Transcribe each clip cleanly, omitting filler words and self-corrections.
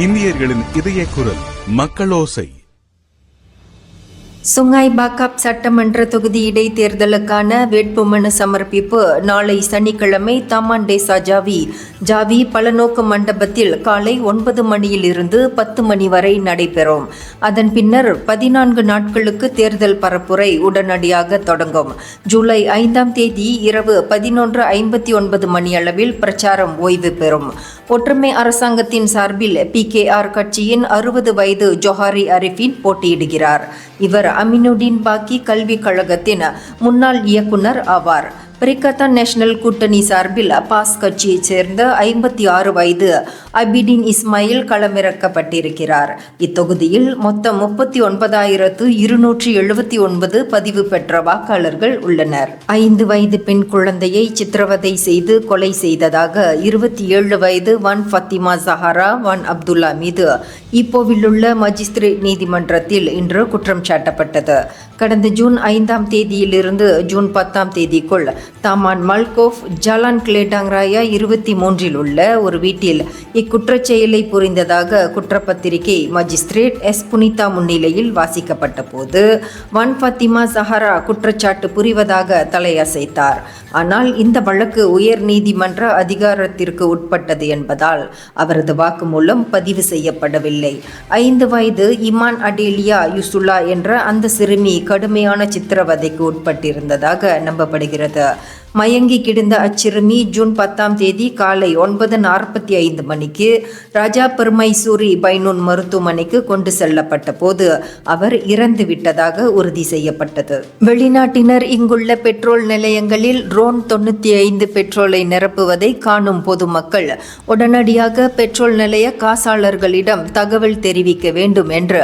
இந்தியர்களின் இதய குரல் மக்களோசை. சுங்காய் பாக்காப் சட்டமன்ற தொகுதி இடைத்தேர்தலுக்கான வேட்புமனு சமர்ப்பிப்பு நாளை சனிக்கிழமை தாமான் டேசா ஜாவி பலநோக்கு மண்டபத்தில் காலை 9 மணியிலிருந்து 10 மணி வரை நடைபெறும். அதன் பின்னர் 14 நாட்களுக்கு தேர்தல் பரப்புரை உடனடியாக தொடங்கும். ஜூலை 5ஆம் தேதி இரவு 11:59 மணியளவில் பிரச்சாரம் ஓய்வு பெறும். ஒற்றுமை அரசாங்கத்தின் சார்பில் PKR கட்சியின் 60 வயது ஜொஹாரி அரிஃபின் போட்டியிடுகிறார். இவர் அமினுடீன் பாக்கி கல்விக் கழகத்தின் முன்னாள் இயக்குனர் ஆவார். பிரிகத்தான் நேஷனல் கூட்டணி சார்பில் பாஸ் கட்சியைச் சேர்ந்த 56 வயது அபிடின் இஸ்மாயில் களமிறக்கப்பட்டிருக்கிறார். இத்தொகுதியில் மொத்தம் 39,279 பதிவு பெற்ற வாக்காளர்கள் உள்ளனர். 5 வயது பெண் குழந்தையை சித்திரவதை செய்து கொலை செய்ததாக 27 வயது வான் ஃபத்திமா ஜஹரா வான் அப்துல்லா மீது இப்போவிலுள்ள மஜிஸ்திரேட் நீதிமன்றத்தில் இன்று குற்றம் சாட்டப்பட்டது. கடந்த ஜூன் 5ஆம் தேதியிலிருந்து ஜூன் 10ஆம் தேதிக்குள் தாமான் மல்கோஃப் ஜாலான் கிளேடாங் ராயா 23 உள்ள ஒரு வீட்டில் இக்குற்றச் செயலை புரிந்ததாக குற்றப்பத்திரிகை மஜிஸ்திரேட் எஸ் புனிதா முன்னிலையில் வாசிக்கப்பட்ட போது வான் ஃபத்திமா ஜஹரா குற்றச்சாட்டு புரிவதாக தலையசைத்தார். ஆனால் இந்த வழக்கு உயர் நீதிமன்ற அதிகாரத்திற்கு உட்பட்டது என்பதால் அவரது வாக்குமூலம் பதிவு செய்யப்படவில்லை. 5 வயது இமான் அடேலியா யுசுலா என்ற அந்த சிறுமி கடுமையான சித்திரவதைக்கு உட்பட்டிருந்ததாக நம்பப்படுகிறது. மயங்கி கிடந்த அச்சிறுமி ஜூன் 10ஆம் தேதி காலை 9:45 மணிக்கு ராஜா பெருமைசூரி பைனூன் மருத்துவமனைக்கு கொண்டு செல்லப்பட்ட போது அவர் இறந்து விட்டதாக உறுதி செய்யப்பட்டது. வெளிநாட்டினர் இங்குள்ள பெட்ரோல் நிலையங்களில் ரோன் 95 பெட்ரோலை நிரப்புவதை காணும் பொதுமக்கள் உடனடியாக பெட்ரோல் நிலைய காசாளர்களிடம் தகவல் தெரிவிக்க வேண்டும் என்று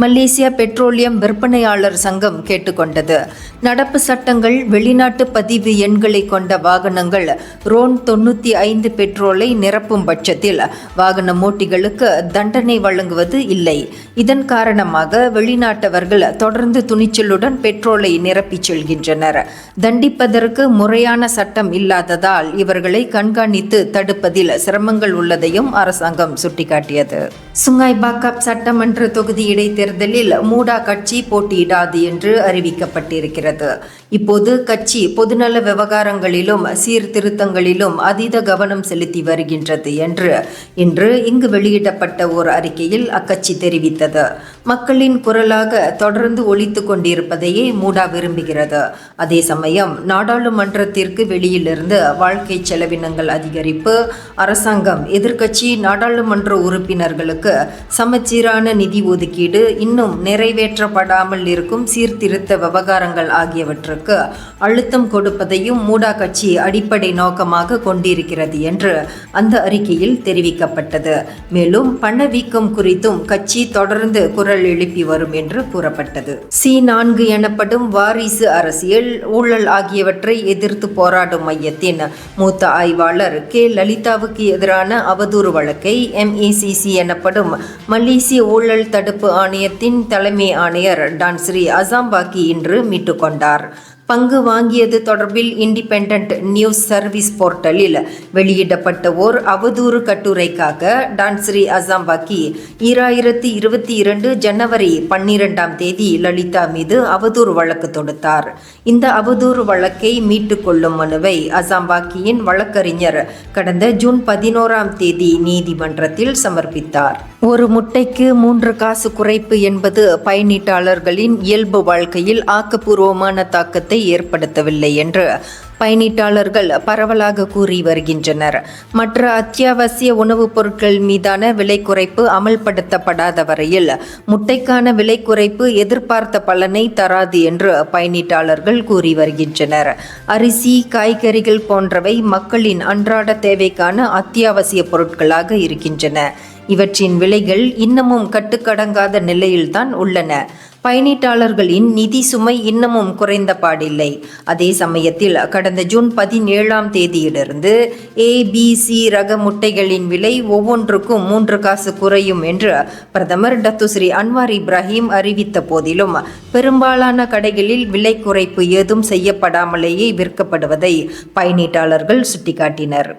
மலேசியா பெட்ரோலியம் விற்பனையாளர் சங்கம் கேட்டுக்கொண்டது. நடப்பு சட்டங்கள் வெளிநாட்டு பதிவு எண்கள் கொண்ட வாகனங்கள் ரோன் 95 பெட்ரோலை நிரப்பும் பட்சத்தில் வாகன ஓட்டிகளுக்கு தண்டனை வழங்குவது இல்லை. இதன் காரணமாக வெளிநாட்டவர்கள் தொடர்ந்து துணிச்சலுடன் பெட்ரோலை நிரப்பிச் செல்கின்றனர். தண்டிப்பதற்கு முறையான சட்டம் இல்லாததால் இவர்களை கண்காணித்து தடுப்பதில் சிரமங்கள் உள்ளதையும் அரசாங்கம் சுட்டிக்காட்டியது. சுங்காய் பாக்காப் சட்டமன்ற தொகுதி இடைத்தேர்தலில் மூடா கட்சி போட்டியிடாது என்று அறிவிக்கப்பட்டிருக்கிறது. இப்போது கட்சி பொதுநல விவகாரங்களிலும் சீர்திருத்தங்களிலும் அதீத கவனம் செலுத்தி வருகின்றது என்று இன்று இங்கு வெளியிடப்பட்ட ஓர் அறிக்கையில் அக்கட்சி தெரிவித்தது. மக்களின் குரலாக தொடர்ந்து ஒலித்து கொண்டிருப்பதையே மூடா விரும்புகிறது. அதே சமயம் நாடாளுமன்றத்திற்கு வெளியிலிருந்து வாழ்க்கை செலவினங்கள் அதிகரிப்பு, அரசாங்கம் எதிர்க்கட்சி நாடாளுமன்ற உறுப்பினர்களுக்கு சமச்சீரான நிதி ஒதுக்கீடு, இன்னும் நிறைவேற்றப்படாமல் இருக்கும் சீர்திருத்த விவகாரங்கள் ஆகியவற்றுக்கு அழுத்தம் கொடுப்பதையும் மூடா கட்சி அடிப்படை நோக்கமாக கொண்டிருக்கிறது என்று அந்த அறிக்கையில் தெரிவிக்கப்பட்டது. மேலும் பணவீக்கம் குறித்தும் கட்சி தொடர்ந்து குரல் எழுப்பி வரும் என்று கூறப்பட்டது. C4 எனப்படும் வாரிசு அரசியல், ஊழல் ஆகியவற்றை எதிர்த்து போராடும் மையத்தின் மூத்த ஆய்வாளர் கே லலிதாவுக்கு எதிரான அவதூறு வழக்கை MACC எனப்படும் மலேசிய ஊழல் தடுப்பு ஆணையத்தின் தலைமை ஆணையர் டான்ஸ்ரீ அசாம்பாக்கி இன்று மீட்டுக்கொண்டார். பங்கு வாங்கியது தொடர்பில் இண்டிபெண்டன்ட் நியூஸ் சர்வீஸ் போர்ட்டலில் வெளியிடப்பட்ட ஓர் அவதூறு கட்டுரைக்காக டான்ஸ்ரீ அசாம்பாக்கி 2022 ஜனவரி 12ஆம் தேதி லலிதா மீது அவதூறு வழக்கு தொடுத்தார். இந்த அவதூறு வழக்கை மீட்டுக் கொள்ளும் மனுவை அசாம்பாக்கியின் வழக்கறிஞர் கடந்த ஜூன் 11ஆம் தேதி நீதிமன்றத்தில் சமர்ப்பித்தார். ஒரு முட்டைக்கு 3 காசு குறைப்பு என்பது பயணீட்டாளர்களின் இயல்பு வாழ்க்கையில் ஆக்கப்பூர்வமான தாக்கத்தை ஏற்படுத்தவில்லை என்று பயணீட்டாளர்கள் பரவலாக கூறி வருகின்றனர். மற்ற அத்தியாவசிய உணவுப் பொருட்கள் மீதான விலை குறைப்பு அமல்படுத்தப்படாத வரையில் முட்டைக்கான விலை குறைப்பு எதிர்பார்த்த பலனை தராது என்று பயணீட்டாளர்கள் கூறி வருகின்றனர். அரிசி, காய்கறிகள் போன்றவை மக்களின் அன்றாட தேவைக்கான அத்தியாவசிய பொருட்களாக இருக்கின்றன. இவற்றின் விலைகள் இன்னமும் கட்டுக்கடங்காத நிலையில்தான் உள்ளன. பயணீட்டாளர்களின் நிதி சுமை இன்னமும் குறைந்த பாடில்லை. அதே சமயத்தில் கடந்த ஜூன் 17ஆம் தேதியிலிருந்து ABC ரக முட்டைகளின் விலை ஒவ்வொன்றுக்கும் 3 காசு குறையும் என்று பிரதமர் டத்துஸ்ரீ அன்வார் இப்ராஹிம் அறிவித்த போதிலும் பெரும்பாலான கடைகளில் விலை குறைப்பு ஏதும் செய்யப்படாமலேயே விற்கப்படுவதை பயணீட்டாளர்கள் சுட்டிக்காட்டினர்.